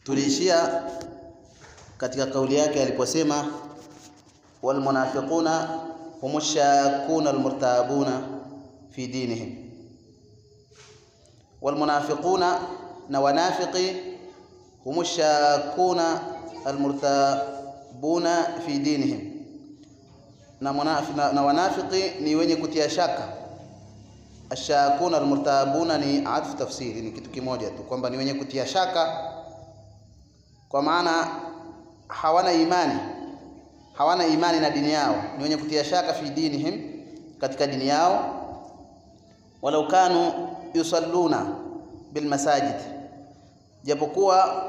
Tuliishia katika kauli yake aliposema wal munafiquna humushakuna almurtabuna fi dinihim. Wal munafiquna, na wanafiqi, humushakuna almurtabuna fi dinihim, na wanafiqi ni wenye kutia shaka. Ashakuna almurtabuna ni atfu tafsiri, ni kitu kimoja tu, kwamba ni wenye kutia shaka, kwa maana hawana imani na dini yao, ni wenye kutia shaka fi dinihim, katika dini yao. Walau kanu yusalluna bil masajid, japokuwa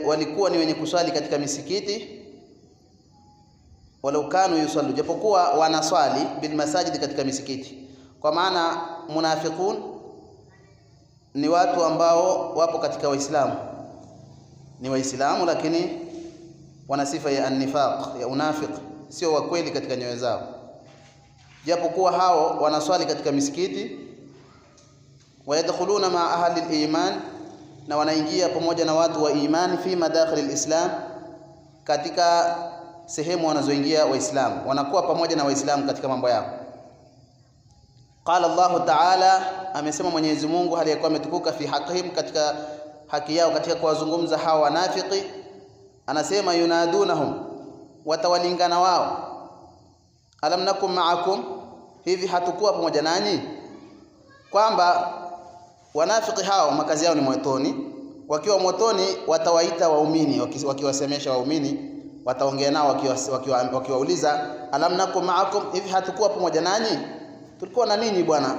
walikuwa ni wenye kuswali katika misikiti. Walau kanu yusallu, japokuwa wanaswali bil masajid, katika misikiti. Kwa maana munafiqun ni watu ambao wapo katika Waislamu, ni Waislamu lakini wana sifa ya an-nifaq, ya unafiq, sio wa kweli katika nyoyo zao, japokuwa hao wanaswali katika misikiti. Wayadkhuluna ma ahli al-iman, na wanaingia pamoja na watu wa imani, fi madakhil al-islam, katika sehemu wanazoingia Waislamu, wanakuwa pamoja na Waislamu katika mambo yao. Qala Allah Ta'ala, amesema Mwenyezi Mungu hali yakuwa ametukuka, fi haqihim, katika haki yao, katika kuwazungumza hao wanafiki, anasema yunadunahum, watawalingana wao, alam nakum ma'akum, hivi hatukuwa pamoja nanyi? Kwamba wanafiki hao makazi yao ni motoni. Wakiwa motoni watawaita waumini, wakiwasemesha waumini, wataongea nao wakiwauliza alam nakum ma'akum, hivi hatukuwa pamoja nanyi? Tulikuwa na ninyi bwana,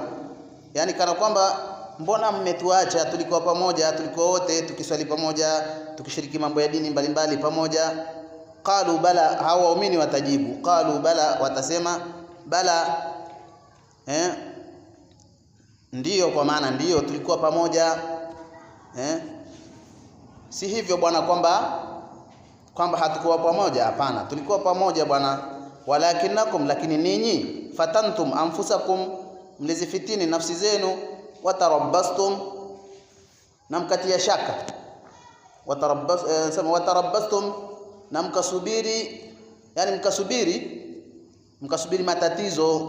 yani kana kwamba mbona mmetuacha? Tulikuwa pamoja, tulikuwa wote tukiswali pamoja, tukishiriki mambo ya dini mbalimbali pamoja. Qalu bala, hawa waumini watajibu qalu bala, watasema bala, ndiyo, kwa maana ndiyo tulikuwa pamoja. Si hivyo bwana, kwamba hatukuwa pamoja. Hapana, tulikuwa pamoja bwana. Walakinakum, lakini ninyi, fatantum anfusakum, mlizifitini nafsi zenu, watarabbastum, na mkatia shaka. Watarabbastum, na mkasubiri, yani mkasubiri matatizo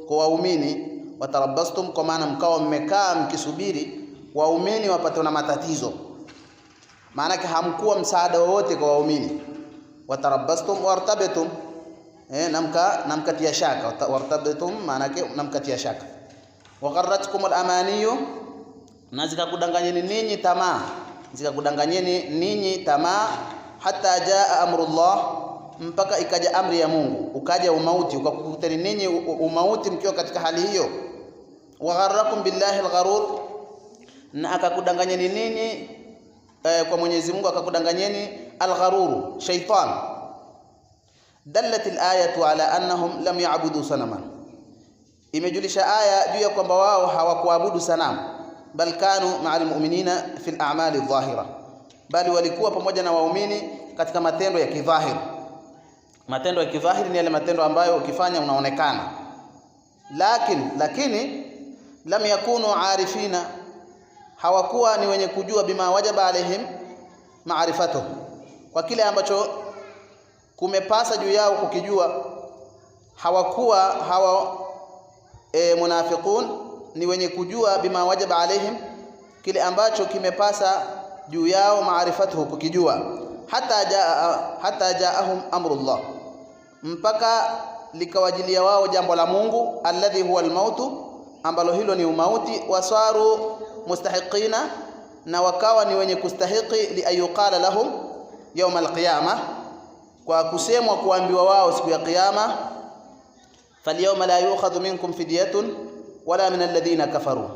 kwa waumini. Watarabbastum, kwa maana mkao mmekaa mkisubiri waumini wapatwe na matatizo, maana hamkuwa msaada wowote kwa waumini. Watarabbastum wartabatum, na mkatia shaka. Wartabatum maana na mkatia shaka. Wagharratkum al-amaniyu, na zikakudanganyeni ninyi tamaa, hata jaa amrullah, mpaka ikaja amri ya Mungu, ukaja umauti, ukakukuteni ninyi umauti mkiwa katika hali hiyo. Wagharrakum billahi al-gharur, na akakudanganyeni ninyi kwa Mwenyezi Mungu, akakudanganyeni al-gharur, shaytan. Dallat al-ayatu ala annahum lam ya'budu sanaman, imejulisha aya juu ya kwamba wao hawakuabudu sanamu. Bal kanu ma'al mu'minina fil a'mali adh-dhahira, bali walikuwa pamoja na waumini katika matendo ya kidhahiri. Matendo ya kidhahiri ni yale matendo ambayo ukifanya unaonekana, lakini lam yakunu arifina, hawakuwa ni wenye kujua, bima wajaba alaihim ma'rifatuhu, kwa kile ambacho kumepasa juu yao kukijua. Hawakuwa munafiqun ni wenye kujua, bima wajaba alaihim, kile ambacho kimepasa juu yao, maarifatuhu, kukijua. Hata jaahum amrullah, mpaka likawajilia wao jambo la Mungu, alladhi huwa almautu, ambalo hilo ni umauti. Wasaru mustahiqina, na wakawa ni wenye kustahiki, li ayuqala lahum yawm alqiyama, kwa kusemwa, kuambiwa wao siku ya kiyama, falyawma la yu'khadhu minkum fidyatun wala min alladhina kafaru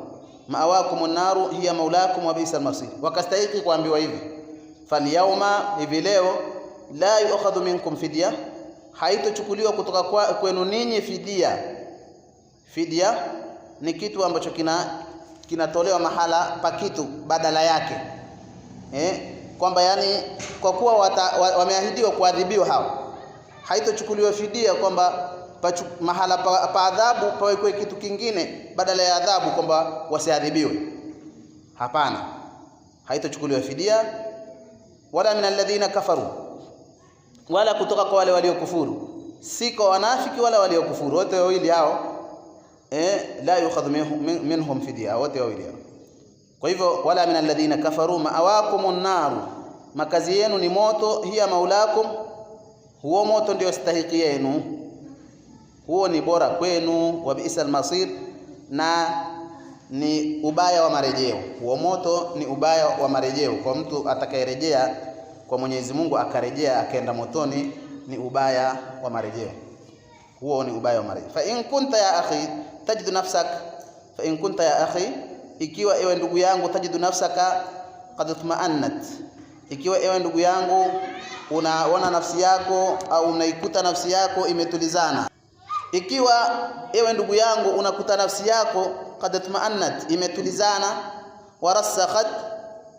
ma'awakum an-naru hiya maulakum wa bi'sal masir. Wakastahiki kuambiwa hivi, falyawma, hivi leo, la yu'khadhu minkum fidya, haitochukuliwa kutoka kwenu ninyi fidia. Fidia ni kitu ambacho kinatolewa mahala pa kitu badala yake, kwamba yani kwa kuwa wameahidiwa kuadhibiwa hao, haitochukuliwa fidia kwamba mahala pa adhabu pawekwe kitu kingine badala ya adhabu, kwamba wasiadhibiwe. Hapana, haitochukuliwa fidia. wala min alladhina kafaru, wala kutoka kwa wale waliokufuru, si kwa wanafiki wala waliokufuru, wote wawili hao la yukhadhu minhum fidya, wote wawili hao. Kwa hivyo wala min alladhina kafaru ma'awakumun nar, makazi yenu ni moto, hiya maulakum, huo moto ndio stahiki yenu, huo ni bora kwenu, wa bi'sal masir, na ni ubaya wa marejeo. Huo moto ni ubaya wa marejeo kwa mtu atakayerejea kwa Mwenyezi Mungu, akarejea akaenda motoni, ni ubaya wa marejeo. Huo ni ubaya wa marejeo. Fa in kunta ya akhi tajidu nafsak, fa in kunta ya akhi, ikiwa ewe ndugu yangu, tajidu nafsaka qad tma'annat, ikiwa ewe ndugu yangu unaona nafsi yako au unaikuta nafsi yako imetulizana, ikiwa ewe ndugu yangu unakuta nafsi yako qad tma'annat, imetulizana, warasakhat,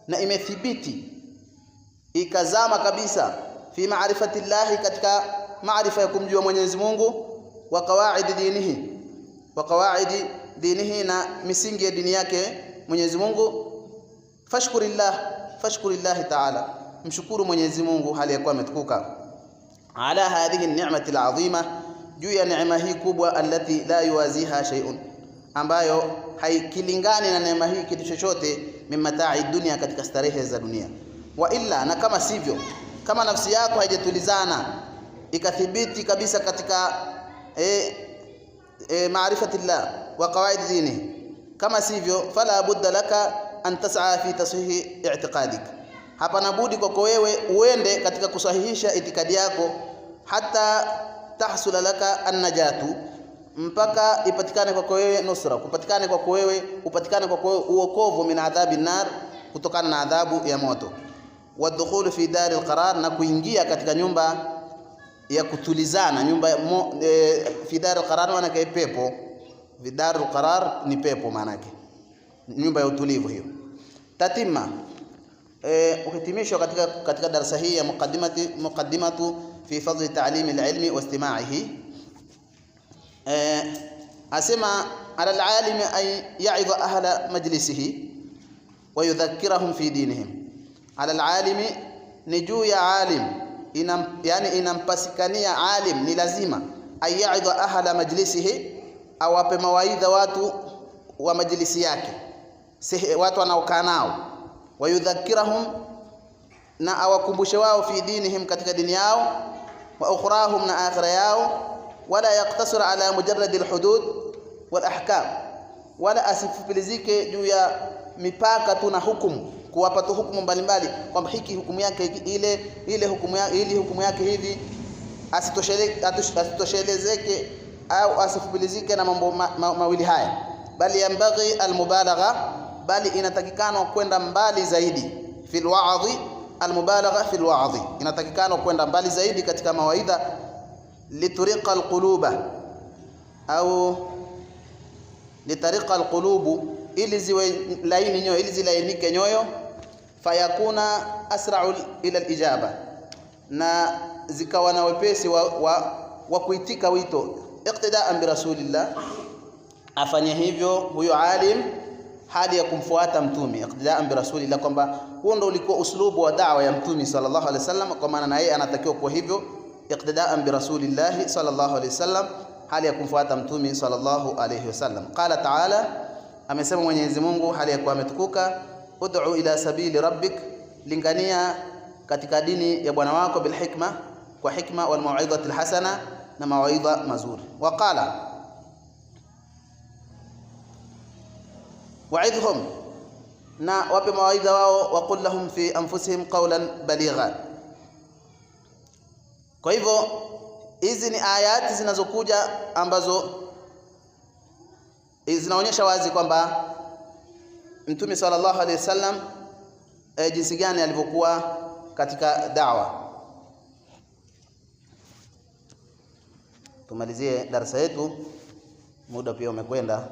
na imethibiti ikazama kabisa, fi ma'rifati llahi, katika maarifa ya kumjua Mwenyezi Mungu, wa qawaid dinihi, wa qawaid dinihi, na misingi ya dini yake Mwenyezi Mungu, fashkurillah ta'ala, mshukuru Mwenyezi Mungu hali yakuwa ametukuka, ala hadhihi an-ni'mati al-'azima, juu ya neema hii kubwa, allati la yuwaziha shay'un, ambayo haikilingani na neema hii kitu chochote, min mata'i dunya, katika starehe za dunia. Wa illa, na kama sivyo, kama nafsi yako haijatulizana ikathibiti kabisa katika maarifatillah wa qawaid dini, kama sivyo, fala budda laka an tas'a fi tashihi i'tiqadik, hapana budi kwako wewe uende katika kusahihisha itikadi yako, hata tahsula laka an-najatu, mpaka ipatikane kwako wewe nusra, kupatikane kwako wewe, upatikane kwako wewe uokovu, min adhabi nar, kutokana na adhabu ya moto, wadkhulu fi dar al-qarar, na kuingia katika nyumba ya kutulizana, nyumba fi dar al-qarar maana yake pepo, fi dar al-qarar ni pepo maana yake nyumba ya utulivu hiyo. Tatima uhitimisho katika darasa hii ya muqaddimatu fi fadli ta'lim al-ilmi wa istima'ihi. Asema ala al-alim ay ya'idha ahla majlisihi wa yudhakkirahum fi dinihim. Ala al-alim ni juu ya alim, yani inampasikania alim, ni lazima ay ya'idha ahla majlisihi, awape mawaidha watu wa majlisi yake, watu wanaokaa nao, wa yudhakkirahum, na awakumbushe wao, fi dinihim, katika dini yao, wa ukhrahum, na akhira yao, wala yaktasir ala mujarrad alhudud wal ahkam, wala asifupilizike juu ya mipaka tu na hukumu, kuwapa tu hukumu mbalimbali, kwamba hiki hukumu yake ile hukumu yake hivi, asitoshelezeke au asifupilizike na mambo mawili haya, bali yambaghi almubalagha, bali inatakikana kwenda mbali zaidi, fil wa'dhi, almubalagha fil wa'dhi, inatakikana kwenda mbali zaidi katika mawaidha, lituriqa alquluba au litariqa alqulubu, ili ziwe laini nyoyo, ili zilainike nyoyo, fayakuna asra'u ila alijaba, na zikawa na wepesi wa kuitika wito, iqtida'an bi rasulillah, afanye hivyo huyo alim hali ya kumfuata mtume, iqtida'an bi rasulillah, kwamba huo ndio ulikuwa uslubu wa da'wa ya mtume sallallahu alaihi wasallam, kwa maana na yeye anatakiwa kwa hivyo, iqtida'an bi rasulillah sallallahu alaihi wasallam, hali ya kumfuata mtume sallallahu alaihi wasallam. Qala ta'ala, amesema Mwenyezi Mungu hali ya kuwa ametukuka, ud'u ila sabili rabbik, lingania katika dini ya Bwana wako, bil hikma, kwa hikma, wal mau'izati al hasana, na mawaidha mazuri. Waqala wa'idhum, na wape mawaidha wao, wa qul lahum fi anfusihim qawlan baligha. Kwa hivyo hizi ni ayati zinazokuja ambazo zinaonyesha wazi kwamba Mtume sallallahu alaihi wasallam jinsi gani alivyokuwa katika da'wa. Tumalizie darasa yetu, muda pia umekwenda,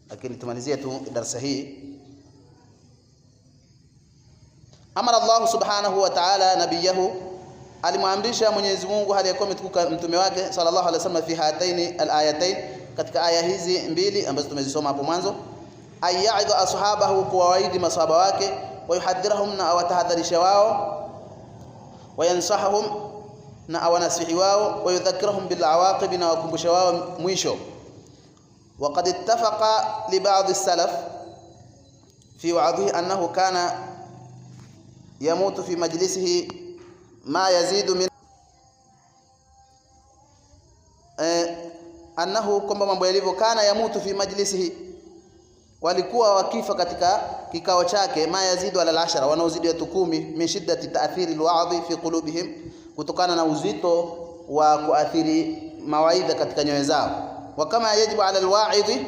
lakini tumalizie tu darasa hii. Amara Allah subhanahu wa ta'ala nabiyahu, alimwamrisha Mwenyezi Mungu hali yakuwa ametukuka mtume wake sallallahu alaihi wasallam, fi hataini alayatain, katika aya hizi mbili ambazo tumezisoma hapo mwanzo, ayya'idha ashabahu, kuwawaidhi masahaba wake, wayuhadhirahum, na awatahadharisha wao, wayansahahum, na awanasihi wao, wayudhakirahum bil awaqib, na wakumbusha wao mwisho. وقد اتفق لبعض السلف في وعظه أنه كان يموت في مجلسه ما يزيد من annahu, kwamba mambo yalivyo, kana yamutu fi majlisihi, walikuwa wakifa katika kikao chake, ma yazidu ala al-ashara, wanaozidi watu 10, min shiddati ta'thiri al-wa'dhi fi qulubihim, kutokana na uzito wa kuathiri mawaidha katika nyoyo zao. Wa kama yajibu ala al-wa'idhi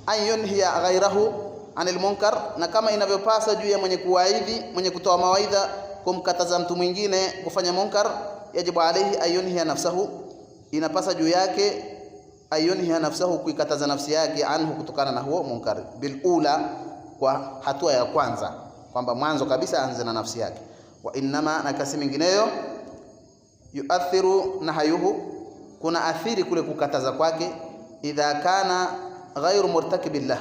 an yunhiya ghayrahu anil munkar, na kama inavyopasa juu ya mwenye kuwaidhi, mwenye kutoa mawaidha, kumkataza mtu mwingine kufanya munkar, yajibu alayhi ayunhiya nafsahu, inapasa juu yake ayunhiya nafsahu, kuikataza nafsi yake, anhu, kutokana na huo munkar, bil ula, kwa hatua ya kwanza, kwamba mwanzo kabisa anze na nafsi yake. Wa inma, na kasi mingineyo, yuathiru nahayuhu, kuna athiri kule kukataza kwake, idha kana ghairu murtakibillah,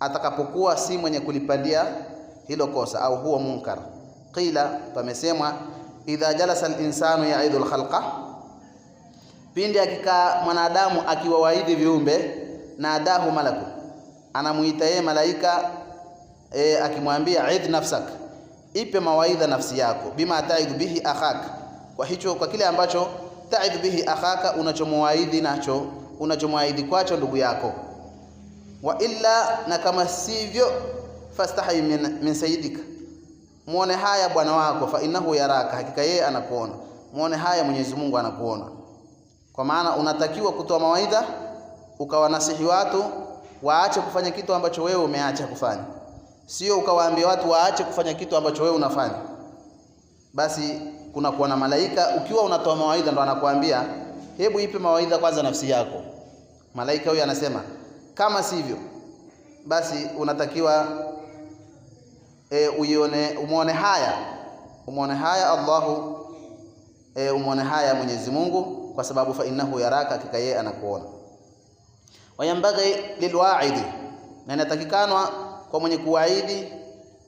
atakapokuwa si mwenye kulipandia hilo kosa au huo munkar. Qila, pamesemwa, idha jalasa al-insanu ya'idul khalqa, pindi akikaa mwanadamu akiwawaidhi viumbe, na adahu malaku, anamuita yeye malaika, akimwambia idh nafsak, ipe mawaidha nafsi yako, bima ta'idhu bihi akhaka, kwa hicho, kwa kile ambacho ta'idhu bihi akhaka, unachomwaidhi nacho, unachomwaidhi kwacho ndugu yako. Wa illa, na kama sivyo, fastahi min sayyidika, muone haya bwana wako, fa innahu yaraka, hakika yeye anakuona. Muone haya Mwenyezi Mungu anakuona. Kwa maana unatakiwa kutoa mawaidha, ukawanasihi watu waache kufanya kitu ambacho wewe umeacha kufanya, sio ukawaambia watu waache kufanya kitu ambacho wewe unafanya. Basi kuna kuwa na malaika, ukiwa unatoa mawaidha, ndo anakuambia hebu ipe mawaidha kwanza nafsi yako. Malaika huyo anasema kama sivyo, basi unatakiwa umuone haya Allahu, umuone haya Mwenyezi Mungu, kwa sababu fa innahu yaraka, hakika yeye anakuona. Wayambaghi lilwa'idi, na inatakikana kwa mwenye kuwaidhi,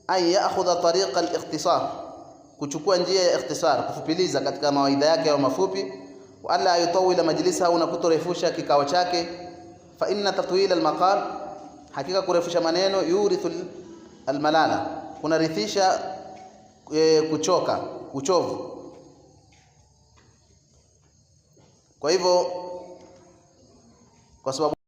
an ya'khudha tariqa al-ikhtisar, kuchukua njia ya ikhtisar, kufupiliza katika mawaidha yake au mafupi, wa alla yutawila majlisa, na kutorefusha kikao chake. Fa inna tatwila al-maqal, hakika kurefusha maneno, yurithu al-malala, kunarithisha kuchoka, uchovu. Kwa hivyo, kwa sababu